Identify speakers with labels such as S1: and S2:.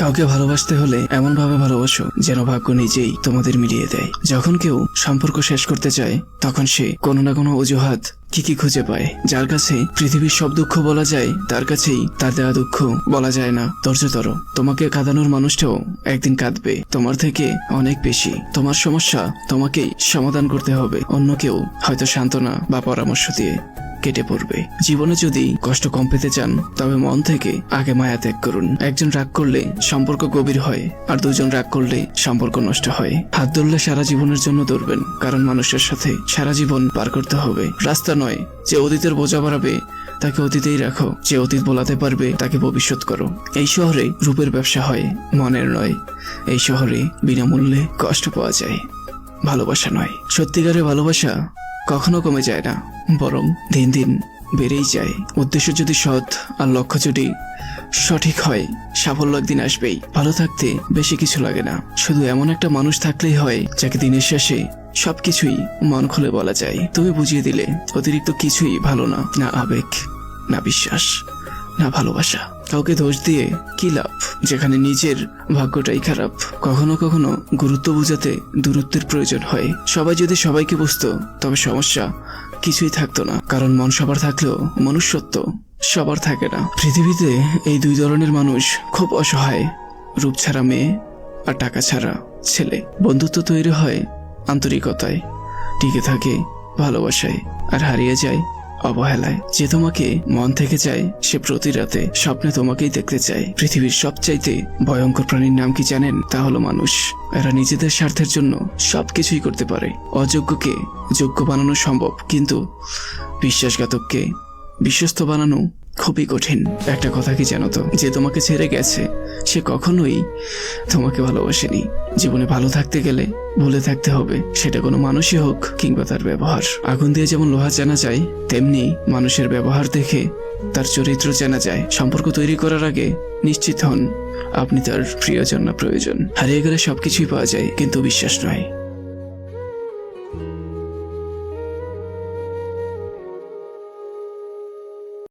S1: কাউকে ভালোবাসতে হলে এমন ভাবে ভালোবাসো যেন ভাগ্য নিজেই তোমাদের মিলিয়ে দেয়। যখন কেউ সম্পর্ক শেষ করতে চায় তখন সে কোনো না কোনো অজুহাত কি খুঁজে পায়। যার কাছে পৃথিবীর সব দুঃখ বলা যায় তার কাছেই তার দেওয়া দুঃখ বলা যায় না। ধৈর্য ধরো, তোমাকে কাঁদানোর মানুষটাও একদিন কাঁদবে তোমার থেকে অনেক বেশি। তোমার সমস্যা তোমাকেই সমাধান করতে হবে, অন্য কেউ হয়তো সান্ত্বনা বা পরামর্শ দিয়ে কেটে পড়বে। জীবনে যদি কষ্ট কম পেতে চান তবে মন থেকে আগে মায়া ত্যাগ করুন। একজন রাগ করলে সম্পর্ক গভীর হয়, আর দুজন রাগ করলে সম্পর্ক নষ্ট হয়। হাত ধরলে সারা জীবনের জন্য ধরবেন, কারণ মানুষের সাথে সারা জীবন পার করতে হবে। রাস্তা নয়, যে অতীতের বোঝা বাড়াবে তাকে অতীতেই রাখো, যে অতীত বলাতে পারবে তাকে ভবিষ্যৎ করো। এই শহরে রূপের ব্যবসা হয়, মনের নয়। এই শহরে বিনামূল্যে কষ্ট পাওয়া যায়, ভালোবাসা নয়। সত্যিকারের ভালোবাসা কখনো কমে যায় না, বরং দিন দিন বেড়েই যায়। উদ্দেশ্য যদি সৎ আর লক্ষ্য যদি সঠিক হয়, সাফল্য একদিন আসবেই। ভালো থাকতে বেশি কিছু লাগে না, শুধু এমন একটা মানুষ থাকলেই হয় যাকে দিনের শেষে সবকিছুই মন খুলে বলা যায়। তুমি বুঝিয়ে দিলে অতিরিক্ত কিছুই ভালো না, না আবেগ, না বিশ্বাস, না ভালোবাসা। কাউকে দোষ দিয়ে কি লাভ যেখানে নিজের ভাগ্যটাই খারাপ। কখনো কখনো গুরুত্ব বোঝাতে দূরত্বের প্রয়োজন হয়। সবাই যদি সবাইকে বুঝতো তবে সমস্যা কিছুই থাকতো না, কারণ মন সবার থাকলেও মনুষ্যত্ব সবার থাকে না। পৃথিবীতে এই দুই ধরনের মানুষ খুব অসহায়, রূপ ছাড়া মেয়ে আর টাকা ছাড়া ছেলে। বন্ধুত্ব তৈরি হয় আন্তরিকতায়, টিকে থাকে ভালোবাসায়, আর হারিয়ে যায় অবহেলায়। যে তোমাকে মন থেকে চায় সে প্রতি রাতে স্বপ্নে তোমাকেই দেখতে চায়। পৃথিবীর সবচাইতে ভয়ঙ্কর প্রাণীর নাম কি জানেন? তা হলো মানুষ। এরা নিজেদের স্বার্থের জন্য সবকিছুই করতে পারে। অযোগ্যকে যোগ্য বানানো সম্ভব, কিন্তু বিশ্বাসঘাতককে বিশ্বস্ত বানানো খুবই কঠিন। একটা কথা কি জানো তো, যে তোমাকে ছেড়ে গেছে সে কখনোই তোমাকে ভালোবাসেনি। জীবনে ভালো থাকতে গেলে ভুলে থাকতে হবে, সেটা কোনো মানুষই হোক কিংবা তার ব্যবহার। আগুন দিয়ে যেমন লোহা চেনা যায়, তেমনি মানুষের ব্যবহার দেখে তার চরিত্র চেনা যায়। সম্পর্ক তৈরি করার আগে নিশ্চিত হন আপনি তার প্রিয়জন না প্রয়োজন। হারিয়ে গেলে সবকিছুই পাওয়া যায়, কিন্তু বিশ্বাস নয়।